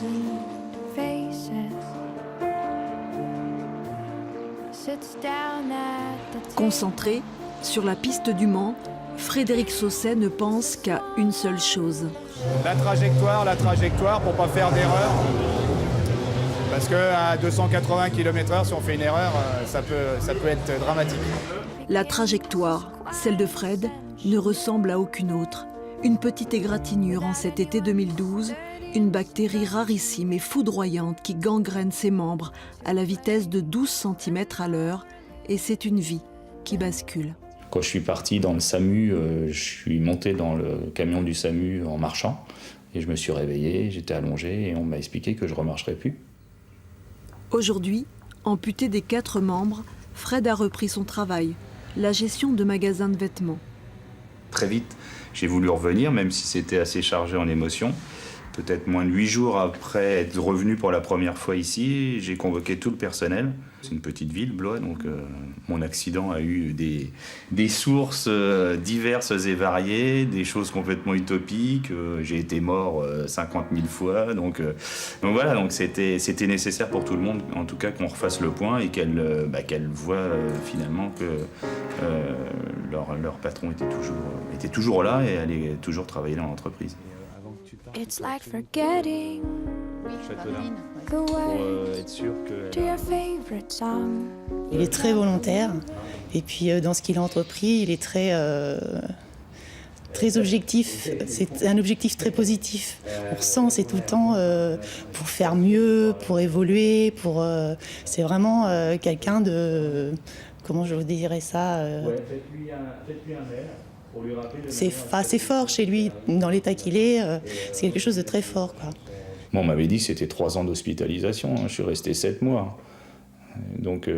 thousand faces. Sits down at the table. Concentré sur la piste du Mans, Frédéric Sausset ne pense qu'à une seule chose. La trajectoire pour pas faire d'erreur. Parce qu'à 280 km/h, si on fait une erreur, ça peut être dramatique. La trajectoire, celle de Fred, ne ressemble à aucune autre. Une petite égratignure en cet été 2012, une bactérie rarissime et foudroyante qui gangrène ses membres à la vitesse de 12 cm à l'heure, et c'est une vie qui bascule. Quand je suis parti dans le SAMU, je suis monté dans le camion du SAMU en marchant, et je me suis réveillé, j'étais allongé, et on m'a expliqué que je ne remarcherais plus. Aujourd'hui, amputé des 4 membres, Fred a repris son travail, la gestion de magasins de vêtements. Très vite, j'ai voulu revenir, même si c'était assez chargé en émotions. Peut-être moins de 8 jours après être revenu pour la première fois ici, j'ai convoqué tout le personnel. C'est une petite ville, Blois, donc mon accident a eu des sources diverses et variées, des choses complètement utopiques. J'ai été mort 50 000 fois, donc voilà, donc c'était nécessaire pour tout le monde, en tout cas qu'on refasse le point et qu'elle voit finalement que leur patron était toujours là et allait toujours travailler dans l'entreprise. It's like forgetting the words to your favorite song. Il est très volontaire et puis dans ce qu'il a entrepris, il est très objectif. C'est un objectif très positif. On ressent, c'est tout le temps pour faire mieux, pour évoluer, c'est vraiment quelqu'un de... Comment je vous dirais ça Faites-lui un mail. C'est fort chez lui, dans l'état qu'il est, c'est quelque chose de très fort, quoi. Bon, on m'avait dit que c'était 3 ans d'hospitalisation, je suis resté 7 mois. Donc,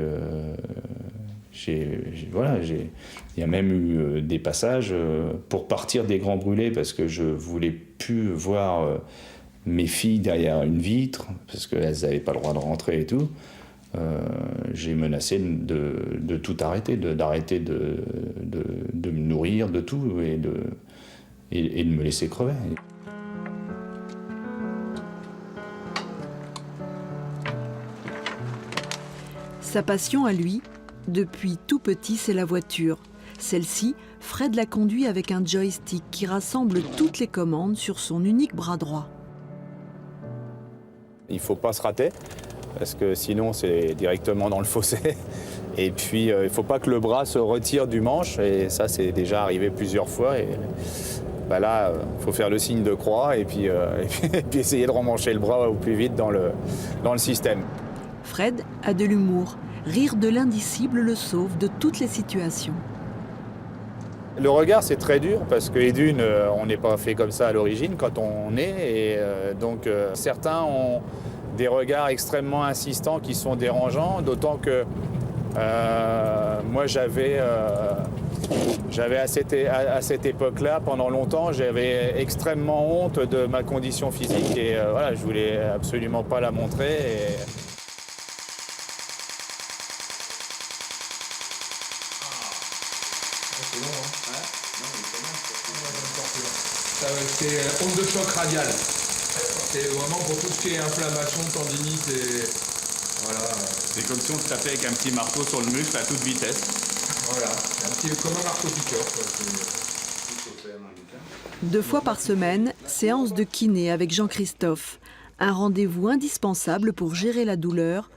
il y a même eu des passages pour partir des Grands Brûlés, parce que je voulais plus voir mes filles derrière une vitre, parce qu'elles n'avaient pas le droit de rentrer et tout. J'ai menacé de tout arrêter, d'arrêter de me nourrir, de tout, et de me laisser crever. Sa passion à lui, depuis tout petit, c'est la voiture. Celle-ci, Fred la conduit avec un joystick qui rassemble toutes les commandes sur son unique bras droit. Il ne faut pas se rater, parce que sinon c'est directement dans le fossé. Et puis il ne faut pas que le bras se retire du manche, et ça c'est déjà arrivé plusieurs fois. Et là, il faut faire le signe de croix et puis essayer de remancher le bras au plus vite dans le système. Fred a de l'humour. Rire de l'indicible le sauve de toutes les situations. Le regard, c'est très dur parce que d'une, on n'est pas fait comme ça à l'origine quand on est. Et donc certains ont des regards extrêmement insistants qui sont dérangeants, d'autant que moi j'avais à cette époque-là, pendant longtemps, j'avais extrêmement honte de ma condition physique et voilà, je voulais absolument pas la montrer. C'est onde de choc radiale. C'est vraiment pour tout ce qui est inflammation, tendinite et voilà. C'est comme si on se tapait avec un petit marteau sur le muscle à toute vitesse. Voilà, comme un marteau-piqueur. 2 fois par semaine, séance de kiné avec Jean-Christophe. Un rendez-vous indispensable pour gérer la douleur,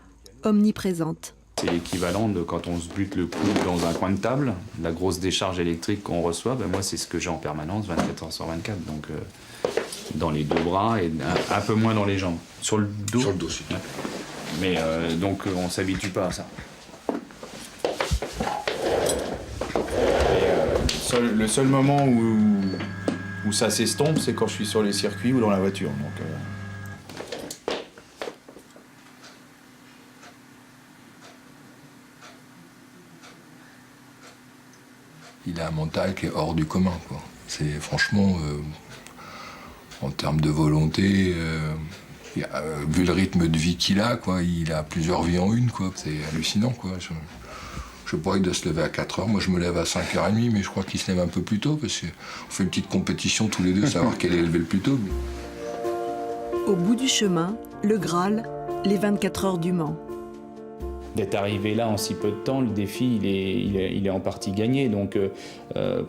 omniprésente. C'est l'équivalent de quand on se bute le coude dans un coin de table, la grosse décharge électrique qu'on reçoit, moi c'est ce que j'ai en permanence, 24 heures sur 24, donc dans les 2 bras et un peu moins dans les jambes. Sur le dos. Sur le dos, c'est bien. Mais donc on s'habitue pas à ça. Le seul moment où ça s'estompe, c'est quand je suis sur les circuits ou dans la voiture. Donc, il a un mental qui est hors du commun, quoi. C'est franchement, en termes de volonté, vu le rythme de vie qu'il a, quoi, il a plusieurs vies en une, quoi. C'est hallucinant, quoi. Je sais pas, il doit se lever à 4 heures. Moi, je me lève à 5h30, mais je crois qu'il se lève un peu plus tôt, parce qu'on fait une petite compétition tous les deux, savoir quel est levé le plus tôt. Mais... Au bout du chemin, le Graal, les 24 heures du Mans. D'être arrivé là en si peu de temps, le défi, il est en partie gagné. Donc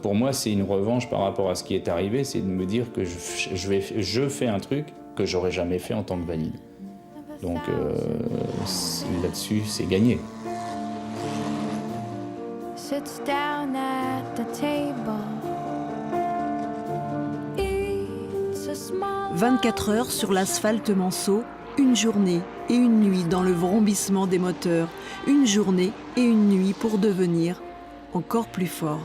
pour moi, c'est une revanche par rapport à ce qui est arrivé, c'est de me dire que je fais un truc que j'aurais jamais fait en tant que valide. Donc là-dessus, c'est gagné. Sits down at the table. Eats a small 24 heures sur l'asphalte manceau, une journée et une nuit dans le vrombissement des moteurs, une journée et une nuit pour devenir encore plus fort.